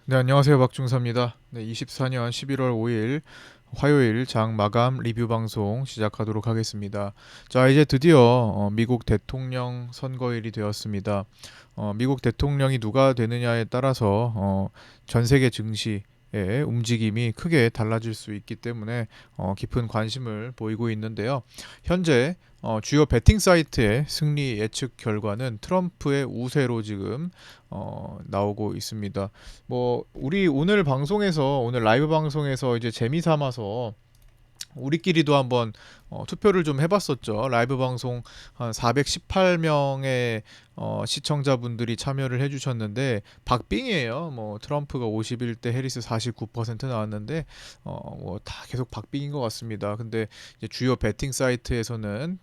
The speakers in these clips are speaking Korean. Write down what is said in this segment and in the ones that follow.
네, 안녕하세요. 박중사입니다. 네, 24년 11월 5일 화요일 장 마감 리뷰 방송 시작하도록 하겠습니다. 자, 이제 드디어 미국 대통령 선거일이 되었습니다. 미국 대통령이 누가 되느냐에 따라서 전 세계 증시의 움직임이 크게 달라질 수 있기 때문에 깊은 관심을 보이고 있는데요. 현재 주요 베팅 사이트의 승리 예측 결과는 트럼프의 우세로 지금 나오고 있습니다. 뭐 우리 오늘 라이브 방송에서 이제 재미 삼아서 우리끼리도 한번 투표를 좀 해봤었죠. 라이브 방송 한 418명의 시청자분들이 참여를 해주셨는데 박빙이에요. 뭐 트럼프가 51대 해리스 49% 나왔는데 뭐 다 계속 박빙인 것 같습니다. 근데 이제 주요 베팅 사이트에서는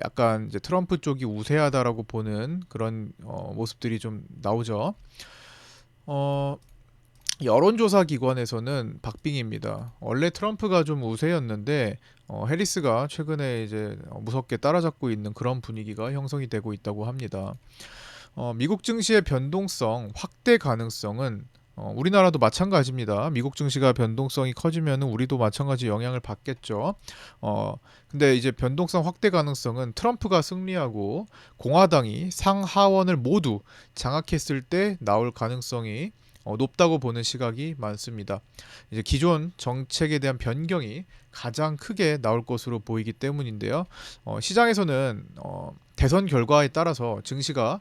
약간 이제 트럼프 쪽이 우세하다라고 보는 그런 모습들이 좀 나오죠. 어, 여론조사 기관에서는 박빙입니다. 원래 트럼프가 좀 우세였는데 해리스가 최근에 이제 무섭게 따라잡고 있는 그런 분위기가 형성이 되고 있다고 합니다. 미국 증시의 변동성 확대 가능성은 우리나라도 마찬가지입니다. 미국 증시가 변동성이 커지면 우리도 마찬가지 영향을 받겠죠. 근데 이제 변동성 확대 가능성은 트럼프가 승리하고 공화당이 상하원을 모두 장악했을 때 나올 가능성이 높다고 보는 시각이 많습니다. 이제 기존 정책에 대한 변경이 가장 크게 나올 것으로 보이기 때문인데요. 시장에서는 대선 결과에 따라서 증시가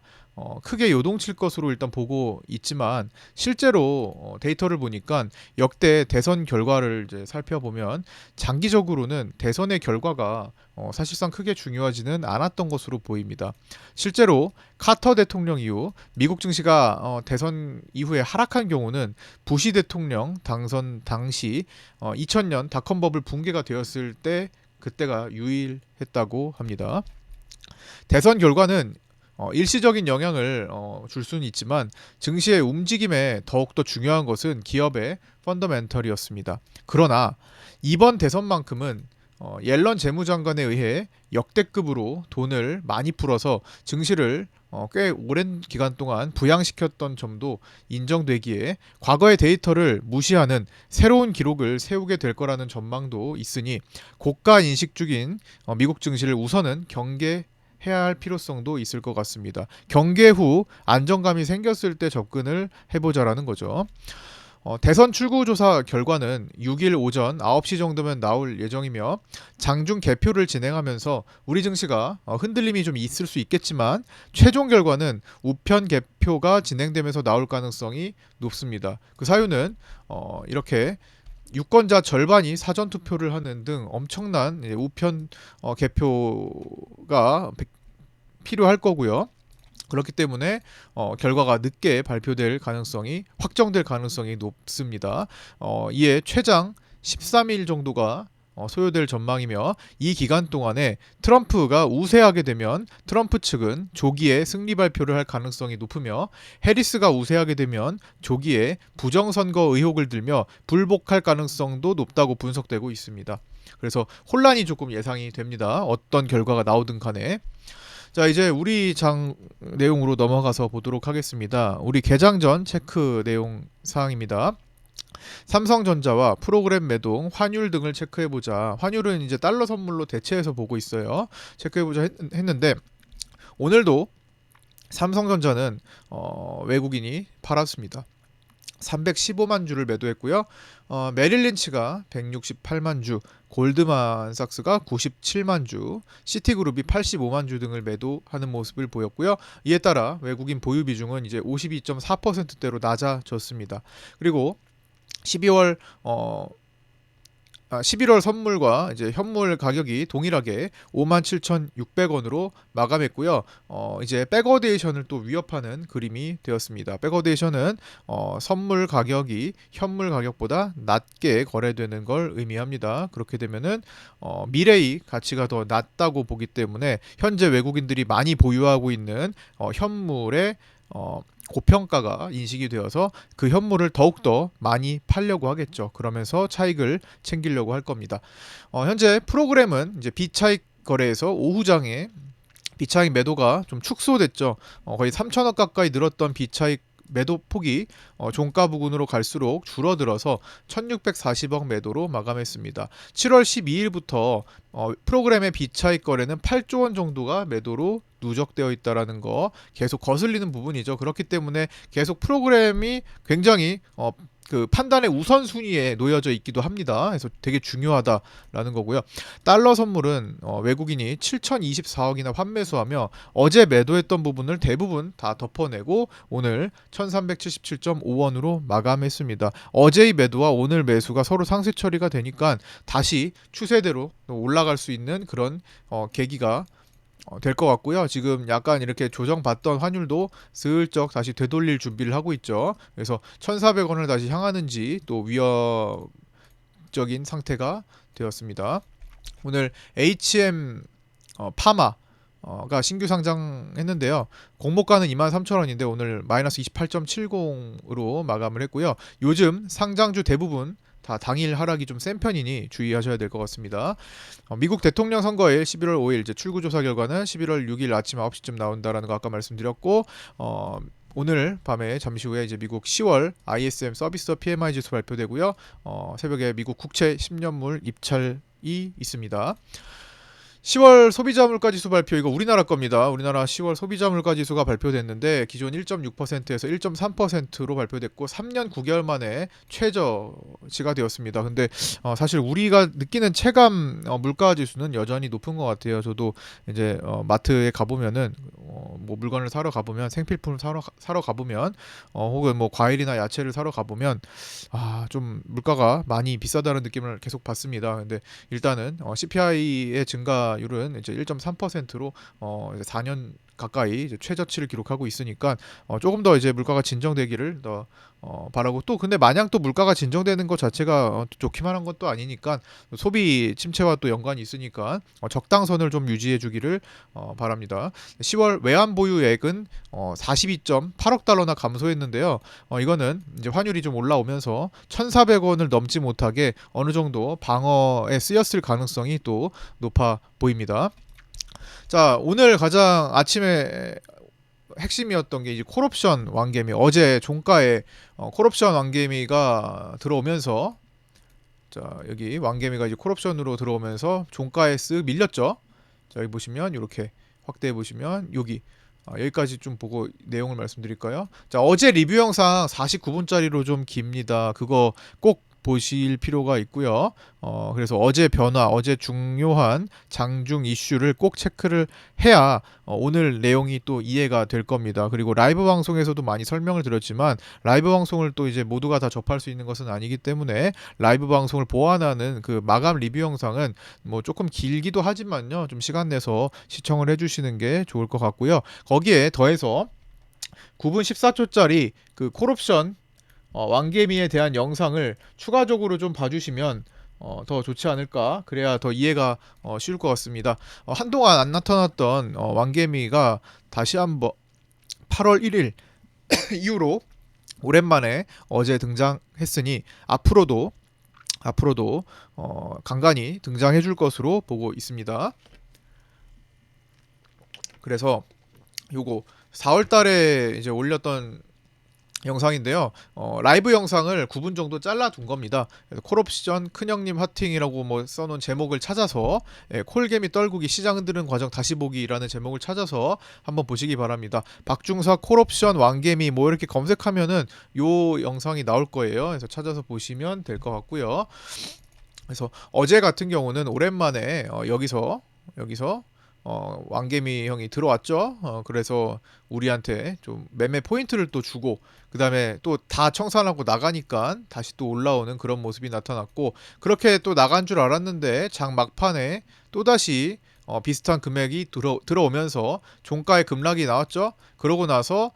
크게 요동칠 것으로 일단 보고 있지만 실제로 데이터를 보니까 역대 대선 결과를 이제 살펴보면 장기적으로는 대선의 결과가 사실상 크게 중요하지는 않았던 것으로 보입니다. 실제로 카터 대통령 이후 미국 증시가 대선 이후에 하락한 경우는 부시 대통령 당선 당시 2000년 닷컴 버블 붕괴가 되었을 때 그때가 유일했다고 합니다. 대선 결과는 일시적인 영향을 줄 수는 있지만 증시의 움직임에 더욱더 중요한 것은 기업의 펀더멘털이었습니다. 그러나 이번 대선만큼은 옐런 재무장관에 의해 역대급으로 돈을 많이 풀어서 증시를 꽤 오랜 기간 동안 부양시켰던 점도 인정되기에 과거의 데이터를 무시하는 새로운 기록을 세우게 될 거라는 전망도 있으니 고가 인식 중인 미국 증시를 우선은 경계해야 할 필요성도 있을 것 같습니다. 경계 후 안정감이 생겼을 때 접근을 해보자라는 거죠. 대선 출구조사 결과는 6일 오전 9시 정도면 나올 예정이며 장중 개표를 진행하면서 우리 증시가 흔들림이 좀 있을 수 있겠지만 최종 결과는 우편 개표가 진행되면서 나올 가능성이 높습니다. 그 사유는 이렇게 유권자 절반이 사전 투표를 하는 등 엄청난 우편 개표가 필요할 거고요. 그렇기 때문에 결과가 늦게 발표될 가능성이 확정될 가능성이 높습니다. 이에 최장 13일 정도가 소요될 전망이며 이 기간 동안에 트럼프가 우세하게 되면 트럼프 측은 조기에 승리 발표를 할 가능성이 높으며 해리스가 우세하게 되면 조기에 부정선거 의혹을 들며 불복할 가능성도 높다고 분석되고 있습니다. 그래서 혼란이 조금 예상이 됩니다. 어떤 결과가 나오든 간에. 자, 이제 우리 장 내용으로 넘어가서 보도록 하겠습니다. 우리 개장 전 체크 내용 사항입니다. 삼성전자와 프로그램 매동, 환율 등을 체크해보자. 환율은 이제 달러 선물로 대체해서 보고 있어요. 체크해보자 했는데 오늘도 삼성전자는 외국인이 팔았습니다. 315만 주를 매도했고요. 메릴린치가 168만 주, 골드만삭스가 97만 주, 시티그룹이 85만 주 등을 매도하는 모습을 보였고요. 이에 따라 외국인 보유 비중은 이제 52.4%대로 낮아졌습니다. 그리고 12월 11월 선물과 이제 현물 가격이 동일하게 57,600원으로 마감했고요. 이제 백어데이션을 또 위협하는 그림이 되었습니다. 백어데이션은 선물 가격이 현물 가격보다 낮게 거래되는 걸 의미합니다. 그렇게 되면은 미래의 가치가 더 낮다고 보기 때문에 현재 외국인들이 많이 보유하고 있는 현물의 고평가가 인식이 되어서 그 현물을 더욱더 많이 팔려고 하겠죠. 그러면서 차익을 챙기려고 할 겁니다. 현재 프로그램은 이제 비차익 거래에서 오후장에 비차익 매도가 좀 축소됐죠. 거의 3천억 가까이 늘었던 비차익 매도 폭이 종가 부근으로 갈수록 줄어들어서 1640억 매도로 마감했습니다. 7월 12일부터 프로그램의 비차익 거래는 8조 원 정도가 매도로 누적되어 있다라는 거 계속 거슬리는 부분이죠. 그렇기 때문에 계속 프로그램이 굉장히 그 판단의 우선순위에 놓여져 있기도 합니다. 그래서 되게 중요하다라는 거고요. 달러 선물은 외국인이 7,024억이나 환매수하며 어제 매도했던 부분을 대부분 다 덮어내고 오늘 1,377.5원으로 마감했습니다. 어제의 매도와 오늘 매수가 서로 상세 처리가 되니까 다시 추세대로 올라갈 수 있는 그런 계기가 될 것 같고요. 지금 약간 이렇게 조정받던 환율도 슬쩍 다시 되돌릴 준비를 하고 있죠. 그래서 1,400원을 다시 향하는지 또 위협적인 상태가 되었습니다. 오늘 HM 파마가 신규 상장했는데요. 공모가는 23,000원인데 오늘 마이너스 28.70으로 마감을 했고요. 요즘 상장주 대부분 다 당일 하락이 좀 센 편이니 주의하셔야 될 것 같습니다. 미국 대통령 선거일 11월 5일 이제 출구조사 결과는 11월 6일 아침 9시쯤 나온다라는 거 아까 말씀드렸고 오늘 밤에 잠시 후에 이제 미국 10월 ISM 서비스 PMI 지수 발표되고요. 새벽에 미국 국채 10년물 입찰이 있습니다. 10월 소비자 물가지수 발표 이거 우리나라 겁니다. 우리나라 10월 소비자 물가지수가 발표됐는데 기존 1.6%에서 1.3%로 발표됐고 3년 9개월 만에 최저치가 되었습니다. 근데 사실 우리가 느끼는 체감 물가지수는 여전히 높은 것 같아요. 저도 이제 마트에 가보면은 뭐 물건을 사러 가보면 생필품을 사러 가보면 혹은 뭐 과일이나 야채를 사러 가보면 좀 물가가 많이 비싸다는 느낌을 계속 받습니다. 근데 일단은 CPI의 증가율은 이제 1.3%로 이제 4년 가까이 이제 최저치를 기록하고 있으니까 조금 더 이제 물가가 진정되기를 더 바라고 또 근데 마냥 또 물가가 진정되는 것 자체가 좋기만 한 것도 아니니까 소비 침체와 또 연관이 있으니까 적당선을 좀 유지해 주기를 바랍니다. 10월 외환 보유액은 42.8억 달러나 감소했는데요. 이거는 이제 환율이 좀 올라오면서 1,400원을 넘지 못하게 어느 정도 방어에 쓰였을 가능성이 또 높아 보입니다. 자, 오늘 가장 아침에 핵심이었던 게 이제 콜옵션 완개미 어제 종가에 콜옵션 완개미가 들어오면서 자 여기 완개미가 이제 콜옵션으로 들어오면서 종가에 쓱 밀렸죠. 자 여기 보시면 이렇게 확대해 보시면 여기까지 좀 보고 내용을 말씀드릴까요? 자 어제 리뷰 영상 49분짜리로 좀 깁니다. 그거 꼭 보실 필요가 있고요. 그래서 어제 변화, 어제 중요한 장중 이슈를 꼭 체크를 해야 오늘 내용이 또 이해가 될 겁니다. 그리고 라이브 방송에서도 많이 설명을 드렸지만 라이브 방송을 또 이제 모두가 다 접할 수 있는 것은 아니기 때문에 라이브 방송을 보완하는 그 마감 리뷰 영상은 뭐 조금 길기도 하지만요. 좀 시간 내서 시청을 해주시는 게 좋을 것 같고요. 거기에 더해서 9분 14초짜리 그 콜옵션 왕개미에 대한 영상을 추가적으로 좀 봐주시면 더 좋지 않을까 그래야 더 이해가 쉬울 것 같습니다. 한동안 안 나타났던 왕개미가 다시 한번 8월 1일 이후로 오랜만에 어제 등장했으니 앞으로도 간간히 등장해 줄 것으로 보고 있습니다. 그래서 요거 4월 달에 이제 올렸던 영상인데요. 라이브 영상을 9분 정도 잘라둔 겁니다. 콜옵션 큰형님 하팅이라고 뭐 써놓은 제목을 찾아서 콜개미 떨구기 시장 흔드는 과정 다시 보기라는 제목을 찾아서 한번 보시기 바랍니다. 박중사 콜옵션 왕개미 뭐 이렇게 검색하면은 요 영상이 나올 거예요. 그래서 찾아서 보시면 될 것 같고요. 그래서 어제 같은 경우는 오랜만에 여기서 왕개미 형이 들어왔죠. 그래서 우리한테 좀 매매 포인트를 또 주고 그 다음에 또 다 청산하고 나가니까 다시 또 올라오는 그런 모습이 나타났고 그렇게 또 나간 줄 알았는데 장 막판에 또다시 비슷한 금액이 들어오면서 종가의 급락이 나왔죠. 그러고 나서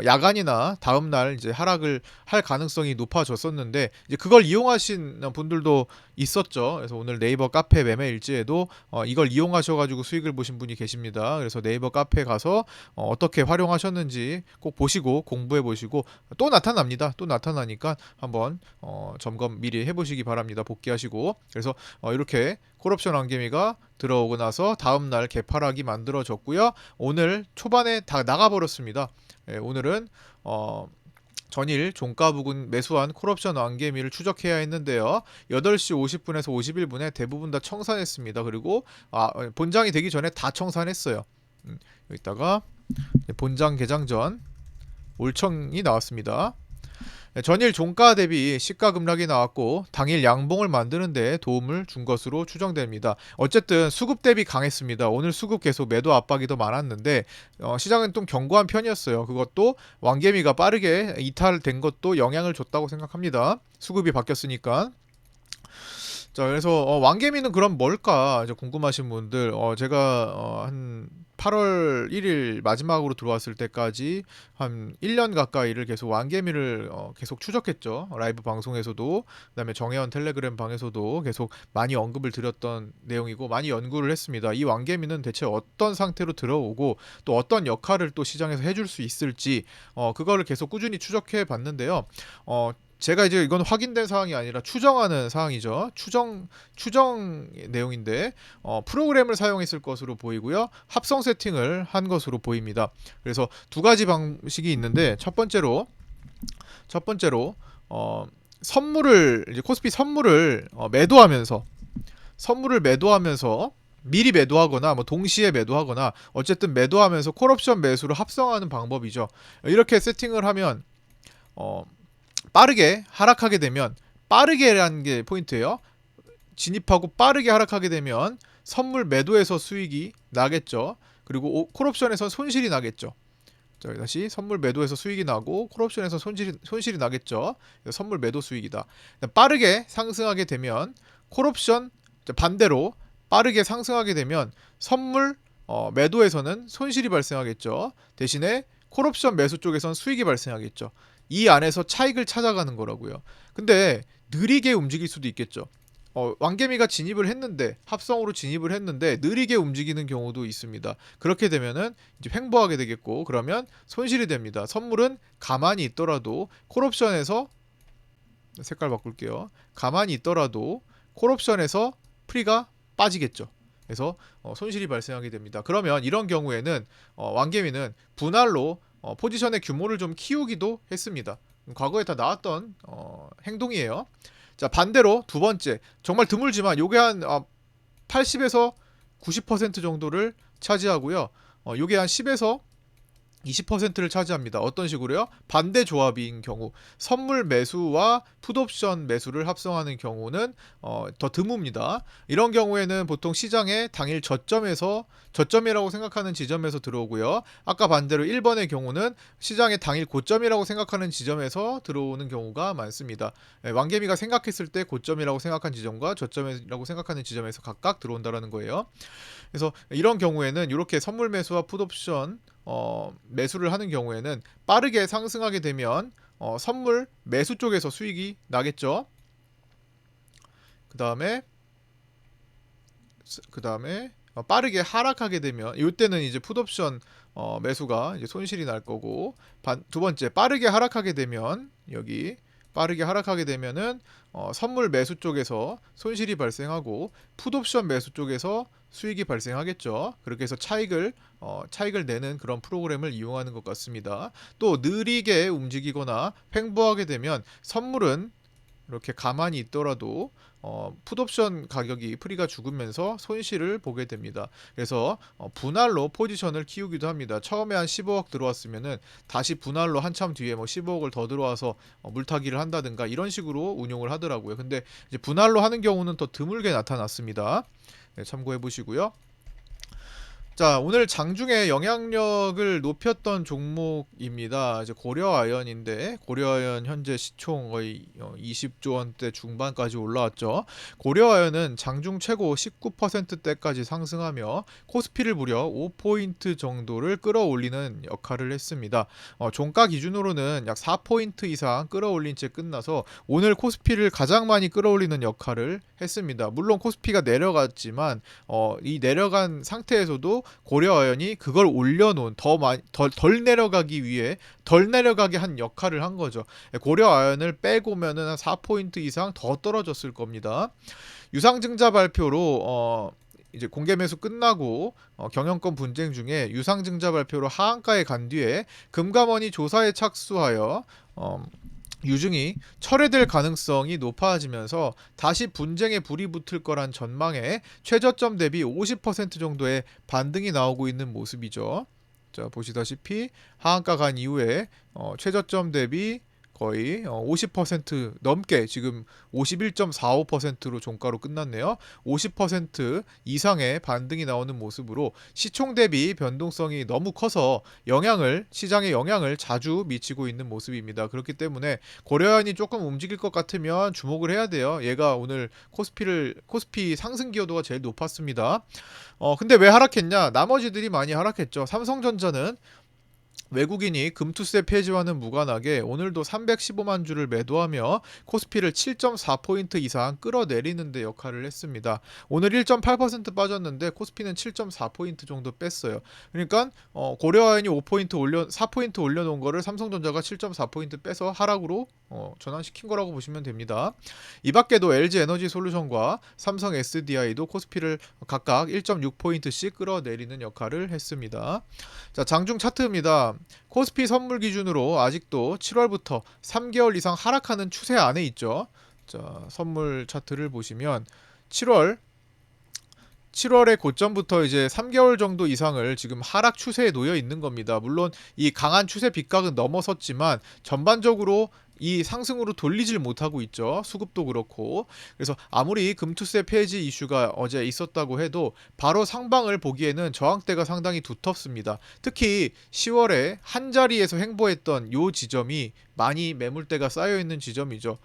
야간이나 다음날 이제 하락을 할 가능성이 높아졌었는데 이제 그걸 이용하신 분들도 있었죠. 그래서 오늘 네이버 카페 매매 일지에도 이걸 이용하셔가지고 수익을 보신 분이 계십니다. 그래서 네이버 카페 가서 어떻게 활용하셨는지 꼭 보시고 공부해 보시고 또 나타납니다. 또 나타나니까 한번 점검 미리 해보시기 바랍니다. 복귀하시고 그래서 이렇게 콜옵션 왕개미가 들어오고 나서 다음날 개파락이 만들어졌고요. 오늘 초반에 다 나가버렸습니다. 오늘은 전일 종가 부근 매수한 콜옵션 완개미를 추적해야 했는데요. 8시 50분에서 51분에 대부분 다 청산했습니다. 그리고 본장이 되기 전에 다 청산했어요. 여기다가 본장 개장 전 올청이 나왔습니다. 전일 종가 대비 시가 급락이 나왔고 당일 양봉을 만드는 데 도움을 준 것으로 추정됩니다. 어쨌든 수급 대비 강했습니다. 오늘 수급 계속 매도 압박이 더 많았는데 시장은 좀 견고한 편이었어요. 그것도 왕개미가 빠르게 이탈된 것도 영향을 줬다고 생각합니다. 수급이 바뀌었으니까. 자, 그래서 왕개미는 그럼 뭘까 이제 궁금하신 분들, 제가 한 8월 1일 마지막으로 들어왔을 때까지 한 1년 가까이를 계속 왕개미를 계속 추적했죠. 라이브 방송에서도, 그다음에 정혜원 텔레그램 방에서도 계속 많이 언급을 드렸던 내용이고 많이 연구를 했습니다. 이 왕개미는 대체 어떤 상태로 들어오고 또 어떤 역할을 또 시장에서 해줄 수 있을지 그거를 계속 꾸준히 추적해 봤는데요. 제가 이제 이건 확인된 사항이 아니라 추정하는 사항이죠. 추정 내용인데 프로그램을 사용했을 것으로 보이고요. 합성 세팅을 한 것으로 보입니다. 그래서 두 가지 방식이 있는데 첫 번째로 선물을 이제 코스피 선물을 매도하면서 미리 매도하거나 뭐 동시에 매도하거나 어쨌든 매도하면서 콜옵션 매수를 합성하는 방법이죠. 이렇게 세팅을 하면 빠르게 하락하게 되면, 빠르게라는 게 포인트예요. 진입하고 빠르게 하락하게 되면 선물 매도에서 수익이 나겠죠. 그리고 콜옵션에서 손실이 나겠죠. 자, 다시 선물 매도에서 수익이 나고 콜옵션에서 손실이 나겠죠. 선물 매도 수익이다. 빠르게 상승하게 되면 콜옵션, 반대로 빠르게 상승하게 되면 선물 매도에서는 손실이 발생하겠죠. 대신에 콜옵션 매수 쪽에서는 수익이 발생하겠죠. 이 안에서 차익을 찾아가는 거라고요. 근데 느리게 움직일 수도 있겠죠. 왕개미가 합성으로 진입을 했는데 느리게 움직이는 경우도 있습니다. 그렇게 되면은 이제 횡보하게 되겠고, 그러면 손실이 됩니다. 선물은 가만히 있더라도 콜옵션에서, 색깔 바꿀게요. 가만히 있더라도 콜옵션에서 프리가 빠지겠죠. 그래서 손실이 발생하게 됩니다. 그러면 이런 경우에는 왕개미는 분할로 포지션의 규모를 좀 키우기도 했습니다. 과거에 다 나왔던 행동이에요. 자, 반대로 두 번째, 정말 드물지만 요게 한 80에서 90% 정도를 차지하고요. 요게 한 10에서 20%를 차지합니다. 어떤 식으로요? 반대 조합인 경우, 선물 매수와 풋옵션 매수를 합성하는 경우는 더 드뭅니다. 이런 경우에는 보통 시장의 당일 저점이라고 생각하는 지점에서 들어오고요. 아까 반대로 1번의 경우는 시장의 당일 고점이라고 생각하는 지점에서 들어오는 경우가 많습니다. 왕개미가 생각했을 때 고점이라고 생각한 지점과 저점이라고 생각하는 지점에서 각각 들어온다는 거예요. 그래서 이런 경우에는 이렇게 선물 매수와 풋옵션 매수를 하는 경우에는 빠르게 상승하게 되면 선물 매수 쪽에서 수익이 나겠죠. 그 다음에 빠르게 하락하게 되면, 이때는 이제 풋옵션 매수가 이제 손실이 날 거고, 두 번째, 빠르게 하락하게 되면 은 선물 매수 쪽에서 손실이 발생하고 풋옵션 매수 쪽에서 수익이 발생하겠죠. 그렇게 해서 차익을 내는 그런 프로그램을 이용하는 것 같습니다. 또 느리게 움직이거나 횡보하게 되면 선물은 이렇게 가만히 있더라도 풋옵션 가격이 프리가 죽으면서 손실을 보게 됩니다. 그래서 분할로 포지션을 키우기도 합니다. 처음에 한 15억 들어왔으면은 다시 분할로 한참 뒤에 뭐 15억을 더 들어와서 물타기를 한다든가 이런 식으로 운용을 하더라고요. 근데 이제 분할로 하는 경우는 더 드물게 나타났습니다. 네, 참고해 보시고요. 자, 오늘 장중에 영향력을 높였던 종목입니다. 이제 고려아연인데, 고려아연 현재 시총 거의 20조 원대 중반까지 올라왔죠. 고려아연은 장중 최고 19%대까지 상승하며 코스피를 무려 5포인트 정도를 끌어올리는 역할을 했습니다. 종가 기준으로는 약 4포인트 이상 끌어올린 채 끝나서 오늘 코스피를 가장 많이 끌어올리는 역할을 했습니다. 물론 코스피가 내려갔지만 이 내려간 상태에서도 고려아연이 그걸 올려놓은 덜 내려가게 한 역할을 한 거죠. 고려아연을 빼고면은 한 4포인트 이상 더 떨어졌을 겁니다. 유상증자 발표로 이제 공개 매수 끝나고 경영권 분쟁 중에 유상증자 발표로 하한가에 간 뒤에 금감원이 조사에 착수하여 유증이 철회될 가능성이 높아지면서 다시 분쟁에 불이 붙을 거란 전망에 최저점 대비 50% 정도의 반등이 나오고 있는 모습이죠. 자, 보시다시피 하한가 간 이후에 최저점 대비 거의 50% 넘게 지금 51.45%로 종가로 끝났네요. 50% 이상의 반등이 나오는 모습으로 시총 대비 변동성이 너무 커서 시장에 영향을 자주 미치고 있는 모습입니다. 그렇기 때문에 고려은이 조금 움직일 것 같으면 주목을 해야 돼요. 얘가 오늘 코스피 상승 기여도가 제일 높았습니다. 근데 왜 하락했냐? 나머지들이 많이 하락했죠. 삼성전자는 외국인이 금투세 폐지와는 무관하게 오늘도 315만 주를 매도하며 코스피를 7.4포인트 이상 끌어내리는 데 역할을 했습니다. 오늘 1.8% 빠졌는데 코스피는 7.4포인트 정도 뺐어요. 그러니까 고려아연이 4포인트 올려놓은 거를 삼성전자가 7.4포인트 빼서 하락으로 전환시킨 거라고 보시면 됩니다. 이 밖에도 LG에너지솔루션과 삼성 SDI도 코스피를 각각 1.6포인트씩 끌어내리는 역할을 했습니다. 자, 장중 차트입니다. 코스피 선물 기준으로 아직도 7월부터 3개월 이상 하락하는 추세 안에 있죠. 자, 선물 차트를 보시면 7월의 고점부터 이제 3개월 정도 이상을 지금 하락 추세에 놓여 있는 겁니다. 물론 이 강한 추세 빗각은 넘어섰지만 전반적으로 이 상승으로 돌리질 못하고 있죠. 수급도 그렇고. 그래서 아무리 금투세 폐지 이슈가 어제 있었다고 해도 바로 상방을 보기에는 저항대가 상당히 두텁습니다. 특히 10월에 한 자리에서 횡보했던 요 지점이 많이 매물대가 쌓여있는 지점이죠.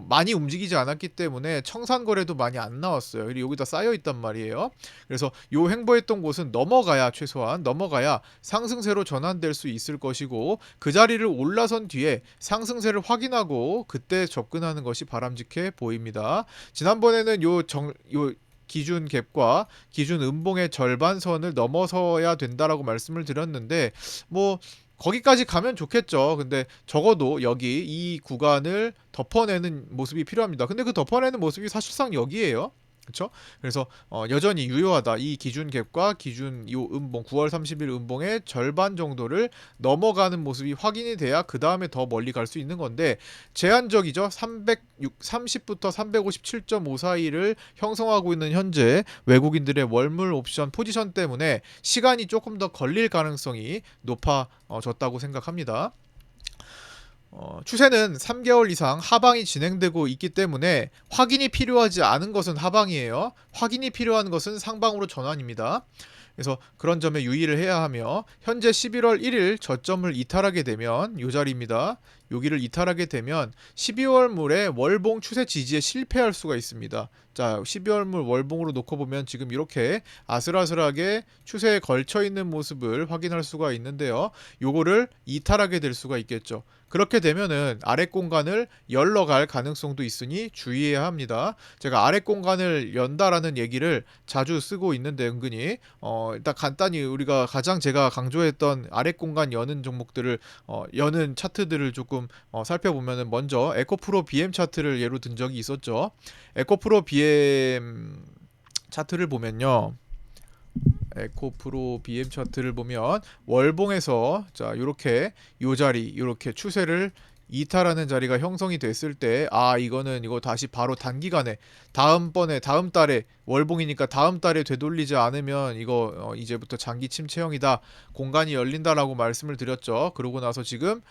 많이 움직이지 않았기 때문에 청산 거래도 많이 안 나왔어요. 그리고 여기다 쌓여 있단 말이에요. 그래서 요 횡보했던 곳은 최소한 넘어가야 상승세로 전환될 수 있을 것이고, 그 자리를 올라선 뒤에 상승세를 확인하고 그때 접근하는 것이 바람직해 보입니다. 지난번에는 요 기준 갭과 기준 음봉의 절반선을 넘어서야 된다라고 말씀을 드렸는데, 뭐 거기까지 가면 좋겠죠. 근데 적어도 여기 이 구간을 덮어내는 모습이 필요합니다. 근데 그 덮어내는 모습이 사실상 여기에요. 그렇죠? 그래서 여전히 유효하다. 이 기준 갭과 기준 요 음봉 9월 30일 음봉의 절반 정도를 넘어가는 모습이 확인이 돼야 그 다음에 더 멀리 갈 수 있는 건데, 제한적이죠. 30부터 357.5 사이를 형성하고 있는 현재 외국인들의 월물 옵션 포지션 때문에 시간이 조금 더 걸릴 가능성이 높아졌다고 생각합니다. 추세는 3개월 이상 하방이 진행되고 있기 때문에 확인이 필요하지 않은 것은 하방이에요. 확인이 필요한 것은 상방으로 전환입니다. 그래서 그런 점에 유의를 해야 하며, 현재 11월 1일 저점을 이탈하게 되면 이 자리입니다. 여기를 이탈하게 되면 12월물의 월봉 추세 지지에 실패할 수가 있습니다. 자, 12월물 월봉으로 놓고 보면 지금 이렇게 아슬아슬하게 추세에 걸쳐 있는 모습을 확인할 수가 있는데요. 요거를 이탈하게 될 수가 있겠죠. 그렇게 되면은 아래 공간을 열러 갈 가능성도 있으니 주의해야 합니다. 제가 아래 공간을 연다라는 얘기를 자주 쓰고 있는데, 은근히 일단 간단히 우리가 가장 제가 강조했던 아래 공간 여는 종목들을 여는 차트들을 조금 살펴보면은, 먼저 에코프로 BM 차트를 예로 든 적이 있었죠. 에코프로 BM 차트를 보면요. 에코프로 BM 차트를 보면 월봉에서 자, 요렇게 요 자리 요렇게 추세를 이탈하는 자리가 형성이 됐을 때, 이거 다시 바로 단기간에 다음 달에 월봉이니까 다음 달에 되돌리지 않으면 이거 이제부터 장기 침체형이다, 공간이 열린다라고 말씀을 드렸죠. 그러고 나서 지금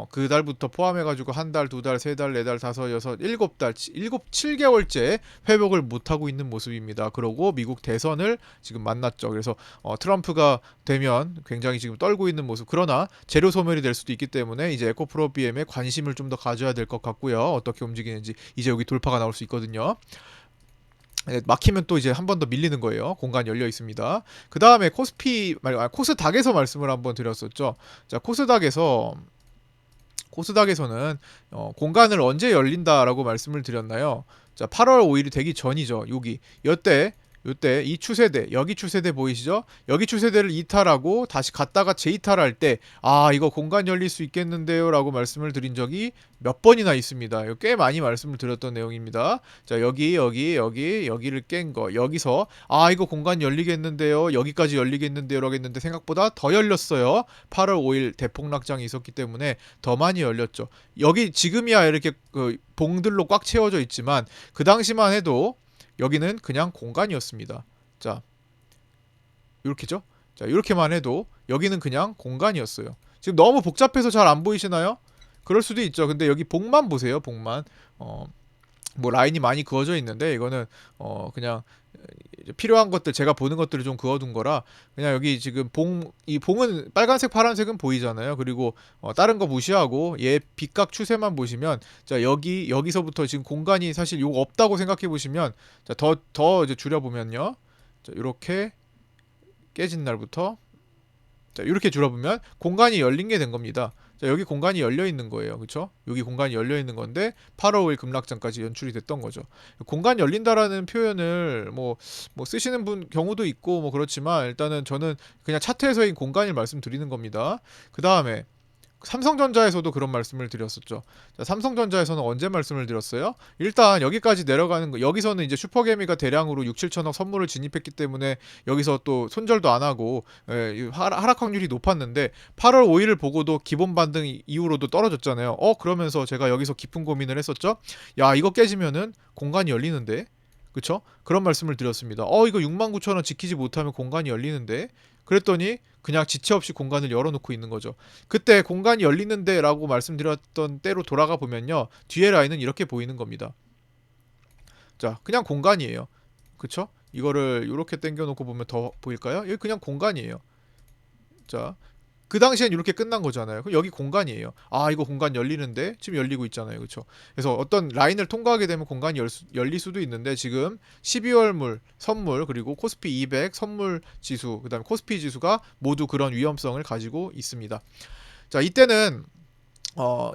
그 달부터 포함해가지고 한 달, 두 달, 세 달, 네 달, 다섯, 여섯, 7개월째 회복을 못하고 있는 모습입니다. 그러고 미국 대선을 지금 만났죠. 그래서 트럼프가 되면 굉장히 지금 떨고 있는 모습. 그러나 재료 소멸이 될 수도 있기 때문에 이제 에코프로 BM에 관심을 좀 더 가져야 될 것 같고요. 어떻게 움직이는지 이제 여기 돌파가 나올 수 있거든요. 막히면 또 이제 한 번 더 밀리는 거예요. 공간 열려 있습니다. 그 다음에 코스닥에서 말씀을 한번 드렸었죠. 자, 코스닥에서는 공간을 언제 열린다라고 말씀을 드렸나요? 자, 8월 5일이 되기 전이죠. 여기 여태 요때 이 추세대, 여기 추세대 보이시죠? 여기 추세대를 이탈하고 다시 갔다가 재이탈할 때 이거 공간 열릴 수 있겠는데요 라고 말씀을 드린 적이 몇 번이나 있습니다. 이거 꽤 많이 말씀을 드렸던 내용입니다. 자, 여기를 깬 거. 여기서 이거 공간 열리겠는데요, 여기까지 열리겠는데요 라고 했는데 생각보다 더 열렸어요. 8월 5일 대폭락장이 있었기 때문에 더 많이 열렸죠. 여기 지금이야 이렇게 그 봉들로 꽉 채워져 있지만 그 당시만 해도 여기는 그냥 공간이었습니다. 자, 이렇게죠? 자, 이렇게만 해도 여기는 그냥 공간이었어요. 지금 너무 복잡해서 잘 안 보이시나요? 그럴 수도 있죠. 근데 여기 봉만 보세요. 봉만. 뭐 라인이 많이 그어져 있는데 이거는 그냥 필요한 것들, 제가 보는 것들을 좀 그어둔 거라 그냥 여기 지금 이 봉은 빨간색 파란색은 보이잖아요. 그리고 다른 거 무시하고 얘 빛각 추세만 보시면, 자, 여기서부터 지금 공간이 사실 요거 없다고 생각해 보시면, 자, 더 이제 줄여보면요, 자, 요렇게 깨진 날부터, 자, 이렇게 줄여보면 공간이 열린 게 된 겁니다. 자, 여기 공간이 열려 있는 거예요. 그쵸? 여기 공간이 열려 있는 건데 8월 5일 급락장까지 연출이 됐던 거죠. 공간 열린다라는 표현을 뭐 쓰시는 분 경우도 있고 뭐 그렇지만, 일단은 저는 그냥 차트에서의 공간을 말씀드리는 겁니다. 그 다음에 삼성전자에서도 그런 말씀을 드렸었죠. 자, 삼성전자에서는 언제 말씀을 드렸어요? 일단 여기까지 내려가는 거, 여기서는 이제 슈퍼개미가 대량으로 6, 7천억 선물을 진입했기 때문에 여기서 또 손절도 안 하고 하락 확률이 높았는데 8월 5일을 보고도 기본 반등 이후로도 떨어졌잖아요. 그러면서 제가 여기서 깊은 고민을 했었죠. 야, 이거 깨지면은 공간이 열리는데, 그쵸? 그런 말씀을 드렸습니다. 이거 69,000원 지키지 못하면 공간이 열리는데, 그랬더니 그냥 지체 없이 공간을 열어놓고 있는 거죠. 그때 공간이 열리는데 라고 말씀드렸던 때로 돌아가 보면요, 뒤에 라인은 이렇게 보이는 겁니다. 자, 그냥 공간이에요. 그쵸? 이거를 이렇게 당겨놓고 보면 더 보일까요? 여기 그냥 공간이에요. 자, 그 당시엔 이렇게 끝난 거잖아요. 그럼 여기 공간이에요. 이거 공간 열리는데 지금 열리고 있잖아요. 그렇죠? 그래서 어떤 라인을 통과하게 되면 공간이 열릴 수도 있는데, 지금 12월물 선물 그리고 코스피 200 선물 지수, 그다음에 코스피 지수가 모두 그런 위험성을 가지고 있습니다. 자, 이때는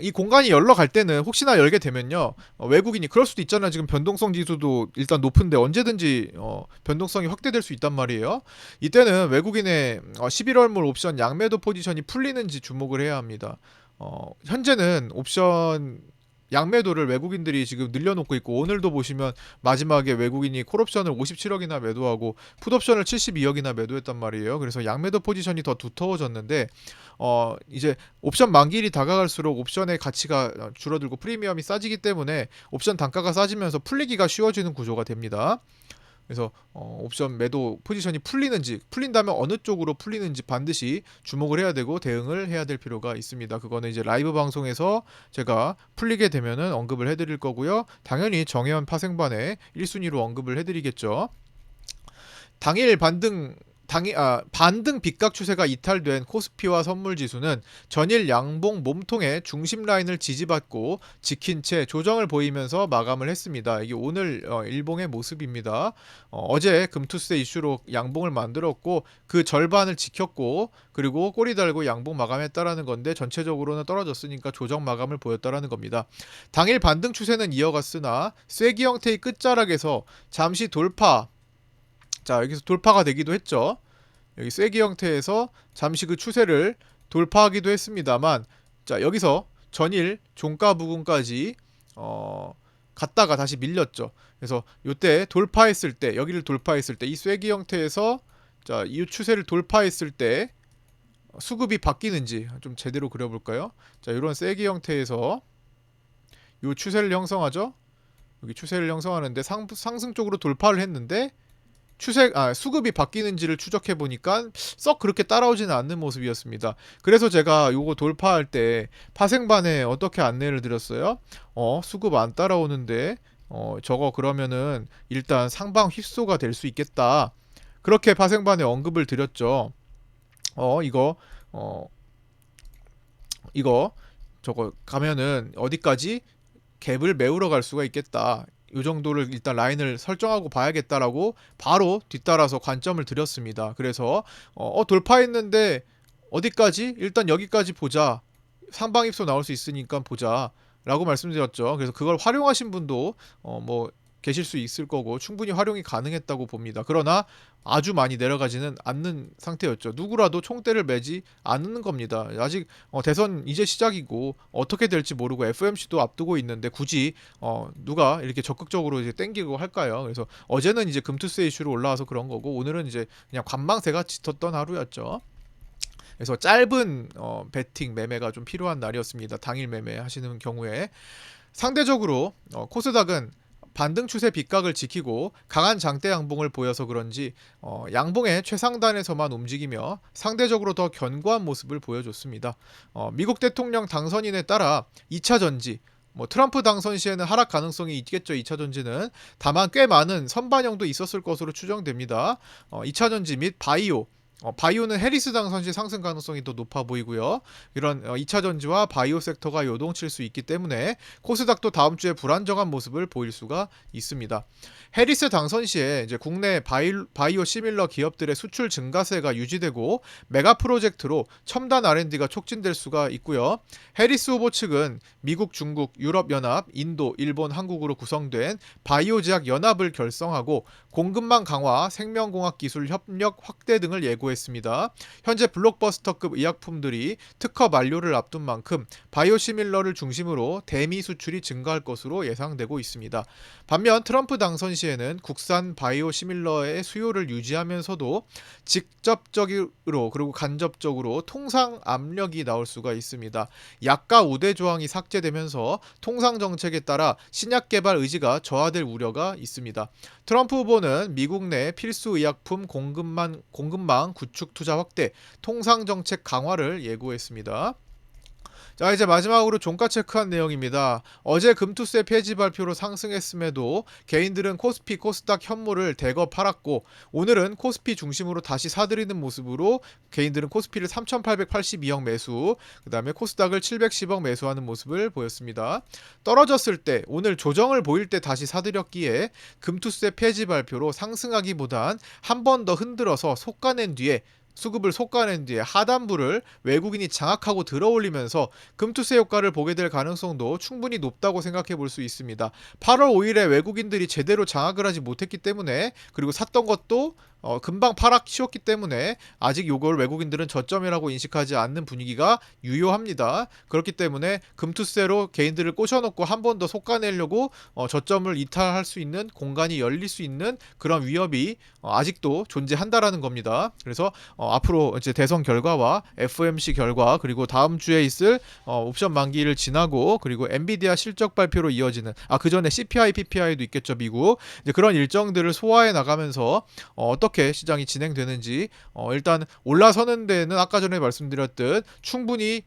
이 공간이 열러 갈 때는 혹시나 열게 되면요, 외국인이 그럴 수도 있잖아요. 지금 변동성 지수도 일단 높은데 언제든지 변동성이 확대될 수 있단 말이에요. 이때는 외국인의 11월물 옵션 양매도 포지션이 풀리는지 주목을 해야 합니다. 현재는 옵션 양매도를 외국인들이 지금 늘려놓고 있고, 오늘도 보시면 마지막에 외국인이 콜옵션을 57억이나 매도하고 풋옵션을 72억이나 매도했단 말이에요. 그래서 양매도 포지션이 더 두터워졌는데, 이제 옵션 만기일이 다가갈수록 옵션의 가치가 줄어들고 프리미엄이 싸지기 때문에 옵션 단가가 싸지면서 풀리기가 쉬워지는 구조가 됩니다. 그래서 옵션 매도 포지션이 풀린다면 어느 쪽으로 풀리는지 반드시 주목을 해야 되고 대응을 해야 될 필요가 있습니다. 그거는 이제 라이브 방송에서 제가 풀리게 되면은 언급을 해드릴 거고요. 당연히 정혜원 파생반에 1순위로 언급을 해드리겠죠. 당일 반등 빗각 추세가 이탈된 코스피와 선물지수는 전일 양봉 몸통의 중심 라인을 지지받고 지킨 채 조정을 보이면서 마감을 했습니다. 이게 오늘 일봉의 모습입니다. 어제 금투세 이슈로 양봉을 만들었고 그 절반을 지켰고, 그리고 꼬리 달고 양봉 마감했다라는 건데 전체적으로는 떨어졌으니까 조정 마감을 보였다라는 겁니다. 당일 반등 추세는 이어갔으나 쐐기 형태의 끝자락에서 잠시 돌파, 자, 여기서 돌파가 되기도 했죠. 여기 쐐기 형태에서 잠시 그 추세를 돌파하기도 했습니다만, 자, 여기서 전일 종가 부근까지 갔다가 다시 밀렸죠. 그래서 이때 돌파했을 때, 여기를 돌파했을 때 이 쐐기 형태에서, 자, 이 추세를 돌파했을 때 수급이 바뀌는지 좀 제대로 그려볼까요? 자, 이런 쐐기 형태에서 이 추세를 형성하죠. 여기 추세를 형성하는데 상승 쪽으로 돌파를 했는데 수급이 바뀌는지를 추적해 보니까 썩 그렇게 따라오지는 않는 모습이었습니다. 그래서 제가 요거 돌파할 때 파생반에 어떻게 안내를 드렸어요? 수급 안 따라오는데 저거 그러면은 일단 상방 휩소가 될 수 있겠다, 그렇게 파생반에 언급을 드렸죠. 이거 이거 저거 가면은 어디까지 갭을 메우러 갈 수가 있겠다, 이 정도를 일단 라인을 설정하고 봐야겠다라고 바로 뒤따라서 관점을 드렸습니다. 그래서 돌파했는데 어디까지? 일단 여기까지 보자, 상방 입소 나올 수 있으니까 보자 라고 말씀드렸죠. 그래서 그걸 활용하신 분도 뭐 계실 수 있을 거고 충분히 활용이 가능했다고 봅니다. 그러나 아주 많이 내려가지는 않는 상태였죠. 누구라도 총대를 매지 않는 겁니다. 아직 대선 이제 시작이고 어떻게 될지 모르고 FOMC도 앞두고 있는데 굳이 누가 이렇게 적극적으로 이제 땡기고 할까요? 그래서 어제는 이제 금투세 이슈로 올라와서 그런 거고 오늘은 이제 그냥 관망세가 짙었던 하루였죠. 그래서 짧은 베팅 매매가 좀 필요한 날이었습니다. 당일 매매 하시는 경우에 상대적으로 코스닥은 반등 추세 빗각을 지키고 강한 장대 양봉을 보여서 그런지 양봉의 최상단에서만 움직이며 상대적으로 더 견고한 모습을 보여줬습니다. 미국 대통령 당선인에 따라 2차 전지 트럼프 당선 시에는 하락 가능성이 있겠죠. 2차 전지는 다만 꽤 많은 선반영도 있었을 것으로 추정됩니다. 2차 전지 및 바이오는 해리스 당선 시 상승 가능성이 더 높아 보이고요. 이런 2차 전지와 바이오 섹터가 요동칠 수 있기 때문에 코스닥도 다음 주에 불안정한 모습을 보일 수가 있습니다. 해리스 당선 시에 이제 국내 바이오 시밀러 기업들의 수출 증가세가 유지되고 메가 프로젝트로 첨단 R&D가 촉진될 수가 있고요. 해리스 후보 측은 미국, 중국, 유럽연합, 인도, 일본, 한국으로 구성된 바이오 제약 연합을 결성하고 공급망 강화, 생명공학 기술 협력 확대 등을 예고했습니다. 현재 블록버스터급 의약품들이 특허 만료를 앞둔 만큼 바이오시밀러를 중심으로 대미 수출이 증가할 것으로 예상되고 있습니다. 반면 트럼프 당선 시에는 국산 바이오시밀러의 수요를 유지하면서도 직접적으로 그리고 간접적으로 통상 압력이 나올 수가 있습니다. 약가 우대 조항이 삭제되면서 통상 정책에 따라 신약 개발 의지가 저하될 우려가 있습니다. 트럼프 후보는 미국 내 필수 의약품 공급망 구축 투자 확대, 통상 정책 강화를 예고했습니다. 자, 이제 마지막으로 종가 체크한 내용입니다. 어제 금투세 폐지 발표로 상승했음에도 개인들은 코스피, 코스닥 현물을 대거 팔았고 오늘은 코스피 중심으로 다시 사들이는 모습으로 개인들은 코스피를 3,882억 매수, 그 다음에 코스닥을 710억 매수하는 모습을 보였습니다. 떨어졌을 때 오늘 조정을 보일 때 다시 사들였기에 금투세 폐지 발표로 상승하기보단 한 번 더 흔들어서 수급을 솎아낸 뒤에 하단부를 외국인이 장악하고 들어올리면서 금투세 효과를 보게 될 가능성도 충분히 높다고 생각해 볼 수 있습니다. 8월 5일에 외국인들이 제대로 장악을 하지 못했기 때문에 그리고 샀던 것도 금방 팔아 치웠기 때문에 아직 요걸 외국인들은 저점이라고 인식하지 않는 분위기가 유효합니다. 그렇기 때문에 금투세로 개인들을 꼬셔놓고 한 번 더 솎아내려고 저점을 이탈할 수 있는 공간이 열릴 수 있는 그런 위협이 아직도 존재한다라는 겁니다. 그래서 앞으로 이제 대선 결과와 FOMC 결과 그리고 다음 주에 있을 옵션 만기를 지나고 그리고 엔비디아 실적 발표로 이어지는 그 전에 CPI, PPI도 있겠죠. 미국 이제 그런 일정들을 소화해 나가면서 어떻게 시장이 진행되는지 일단 올라서는 데는 아까 전에 말씀드렸듯 충분히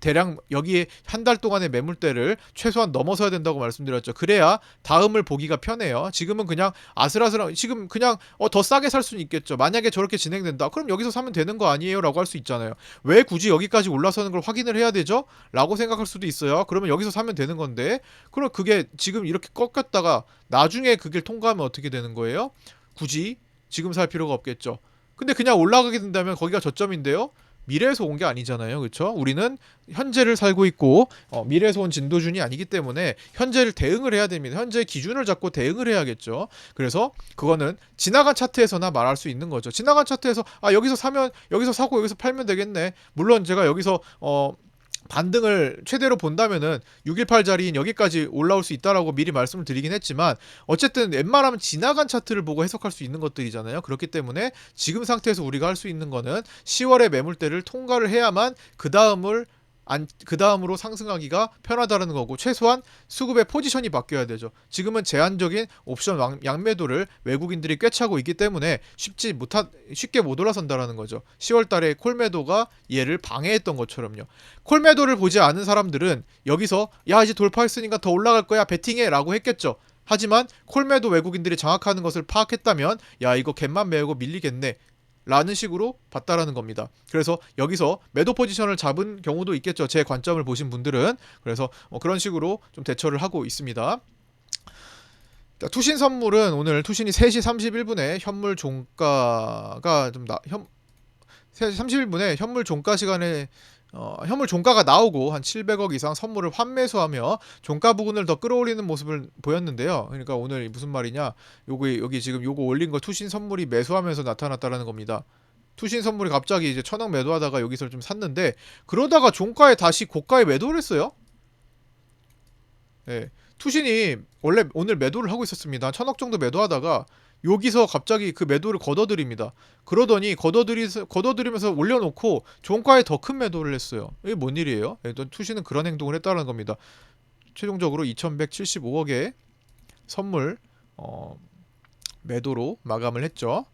대량 여기에 한 달 동안의 매물대를 최소한 넘어서야 된다고 말씀드렸죠. 그래야 다음을 보기가 편해요. 지금은 그냥 아슬아슬한 지금 그냥 더 싸게 살 수는 있겠죠. 만약에 저렇게 진행된다. 그럼 여기서 사면 되는 거 아니에요? 라고 할 수 있잖아요. 왜 굳이 여기까지 올라서는 걸 확인을 해야 되죠? 라고 생각할 수도 있어요. 그러면 여기서 사면 되는 건데 그럼 그게 지금 이렇게 꺾였다가 나중에 그길 통과하면 어떻게 되는 거예요? 굳이 지금 살 필요가 없겠죠. 근데 그냥 올라가게 된다면 거기가 저점인데요. 미래에서 온 게 아니잖아요. 그렇죠? 우리는 현재를 살고 있고 미래에서 온 진도준이 아니기 때문에 현재를 대응을 해야 됩니다. 현재 기준을 잡고 대응을 해야겠죠. 그래서 그거는 지나간 차트에서나 말할 수 있는 거죠. 지나간 차트에서 여기서 사면 여기서 사고 여기서 팔면 되겠네. 물론 제가 여기서 반등을 최대로 본다면은 618자리인 여기까지 올라올 수 있다라고 미리 말씀을 드리긴 했지만 어쨌든 웬만하면 지나간 차트를 보고 해석할 수 있는 것들이잖아요. 그렇기 때문에 지금 상태에서 우리가 할 수 있는 거는 10월의 매물대를 통과를 해야만 그 다음으로 상승하기가 편하다는 거고 최소한 수급의 포지션이 바뀌어야 되죠. 지금은 제한적인 옵션 양매도를 외국인들이 꿰차고 있기 때문에 쉽게 못 올라선다라는 거죠. 10월 달에 콜매도가 얘를 방해했던 것처럼요. 콜매도를 보지 않은 사람들은 여기서 이제 돌파했으니까 더 올라갈 거야 베팅해 라고 했겠죠. 하지만 콜매도 외국인들이 장악하는 것을 파악했다면 이거 갭만 메우고 밀리겠네 라는 식으로 봤다라는 겁니다. 그래서 여기서 매도 포지션을 잡은 경우도 있겠죠. 제 관점을 보신 분들은. 그래서 그런 식으로 좀 대처를 하고 있습니다. 투신 선물은 오늘 투신이 3시 31분에 현물 종가가 3시 31분에 현물 종가 시간에 현물 종가가 나오고 한 700억 이상 선물을 환매수하며 종가 부근을 더 끌어올리는 모습을 보였는데요. 그러니까 오늘 무슨 말이냐? 여기 지금 요거 올린 거 투신 선물이 매수하면서 나타났다라는 겁니다. 투신 선물이 갑자기 이제 1,000억 매도하다가 여기서 좀 샀는데 그러다가 종가에 다시 고가에 매도를 했어요. 예. 투신이 원래 오늘 매도를 하고 있었습니다. 1,000억 정도 매도하다가 여기서 갑자기 그 매도를 걷어들입니다. 그러더니 걷어들이면서 올려놓고 종가에 더 큰 매도를 했어요. 이게 뭔 일이에요? 투신은 그런 행동을 했다는 겁니다. 최종적으로 2,175억의 선물 매도로 마감을 했죠.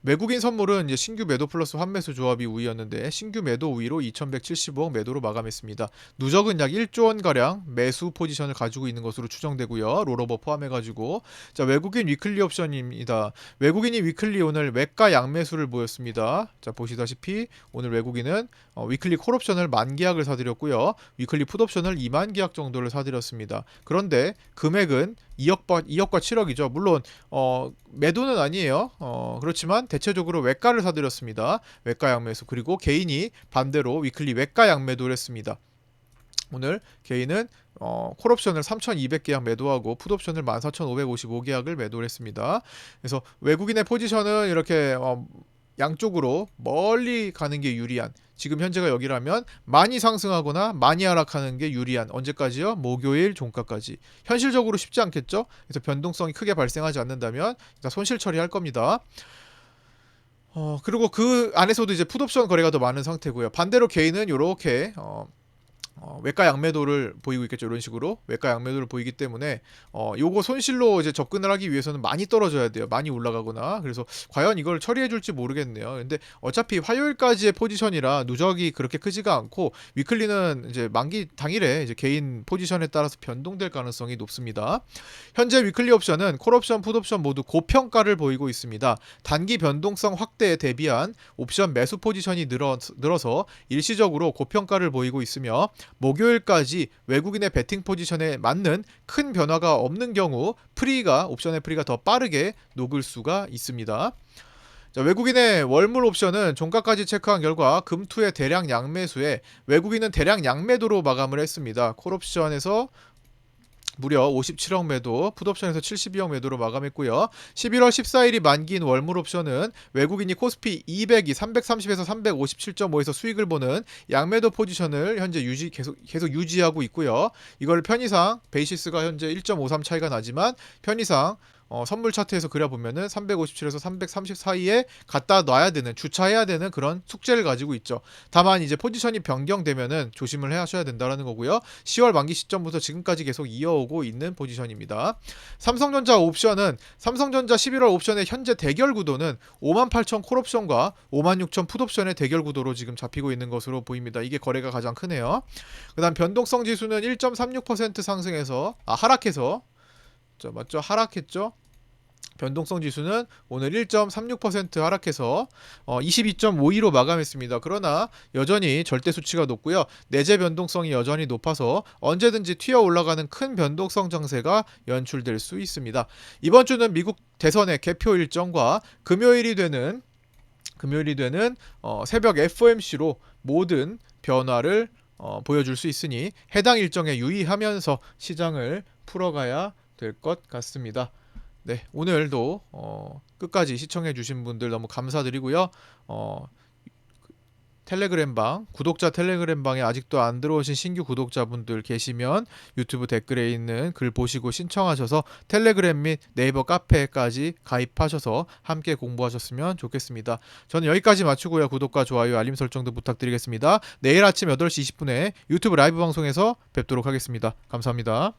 외국인 선물은 이제 신규 매도 플러스 환매수 조합이 우위였는데 신규 매도 우위로 2,175억 매도로 마감했습니다. 누적은 약 1조 원 가량 매수 포지션을 가지고 있는 것으로 추정되고요. 롤오버 포함해가지고 자 외국인 위클리 옵션입니다. 외국인이 위클리 오늘 외가 양매수를 보였습니다. 자 보시다시피 오늘 외국인은 위클리 콜 옵션을 10,000계약을 사들였고요. 위클리 풋 옵션을 20,000계약 정도를 사들였습니다. 그런데 금액은 2억과 7억이죠. 물론 매도는 아니에요. 그렇지만 대체적으로 외가를 사들였습니다. 외가 양매수. 그리고 개인이 반대로 위클리 외가 양매도를 했습니다. 오늘 개인은 콜옵션을 3,200계약 매도하고 풋옵션을 14,555계약을 매도를 했습니다. 그래서 외국인의 포지션은 이렇게 양쪽으로 멀리 가는 게 유리한, 지금 현재가 여기라면 많이 상승하거나 많이 하락하는 게 유리한, 언제까지요? 목요일 종가까지. 현실적으로 쉽지 않겠죠? 그래서 변동성이 크게 발생하지 않는다면 일단 손실 처리할 겁니다. 그리고 그 안에서도 이제 풋옵션 거래가 더 많은 상태고요. 반대로 개인은 이렇게 외가 양매도를 보이고 있겠죠. 이런 식으로 외가 양매도를 보이기 때문에 요거 손실로 이제 접근을 하기 위해서는 많이 떨어져야 돼요. 많이 올라가거나. 그래서 과연 이걸 처리해 줄지 모르겠네요. 근데 어차피 화요일까지의 포지션이라 누적이 그렇게 크지가 않고 위클리는 이제 만기 당일에 이제 개인 포지션에 따라서 변동될 가능성이 높습니다. 현재 위클리 옵션은 콜옵션, 풋옵션 모두 고평가를 보이고 있습니다. 단기 변동성 확대에 대비한 옵션 매수 포지션이 늘어서 일시적으로 고평가를 보이고 있으며 목요일까지 외국인의 베팅 포지션에 맞는 큰 변화가 없는 경우 옵션의 프리가 더 빠르게 녹을 수가 있습니다. 자, 외국인의 월물 옵션은 종가까지 체크한 결과 금투의 대량 양매수에 외국인은 대량 양매도로 마감을 했습니다. 콜옵션에서 무려 57억 매도, 풋옵션에서 72억 매도로 마감했고요. 11월 14일이 만기인 월물 옵션은 외국인이 코스피 200이 330에서 357.5에서 수익을 보는 양매도 포지션을 현재 계속 유지하고 있고요. 이걸 편의상 베이시스가 현재 1.53 차이가 나지만 편의상 선물 차트에서 그려보면은 357에서 330 사이에 갖다 놔야 되는, 주차해야 되는 그런 숙제를 가지고 있죠. 다만 이제 포지션이 변경되면은 조심을 하셔야 된다는 거고요. 10월 만기 시점부터 지금까지 계속 이어오고 있는 포지션입니다. 삼성전자 옵션은 삼성전자 11월 옵션의 현재 대결 구도는 58,000 콜옵션과 56,000 풋옵션의 대결 구도로 지금 잡히고 있는 것으로 보입니다. 이게 거래가 가장 크네요. 그 다음 변동성 지수는 1.36% 상승해서 하락해서 맞죠? 하락했죠? 변동성 지수는 오늘 1.36% 하락해서 22.52로 마감했습니다. 그러나 여전히 절대 수치가 높고요. 내재 변동성이 여전히 높아서 언제든지 튀어 올라가는 큰 변동성 장세가 연출될 수 있습니다. 이번 주는 미국 대선의 개표 일정과 금요일이 되는 새벽 FOMC로 모든 변화를 보여줄 수 있으니 해당 일정에 유의하면서 시장을 풀어가야 될 것 같습니다. 네, 오늘도 끝까지 시청해주신 분들 너무 감사드리고요. 텔레그램방, 구독자 텔레그램방에 아직도 안 들어오신 신규 구독자분들 계시면 유튜브 댓글에 있는 글 보시고 신청하셔서 텔레그램 및 네이버 카페까지 가입하셔서 함께 공부하셨으면 좋겠습니다. 저는 여기까지 마치고요. 구독과 좋아요, 알림 설정도 부탁드리겠습니다. 내일 아침 8시 20분에 유튜브 라이브 방송에서 뵙도록 하겠습니다. 감사합니다.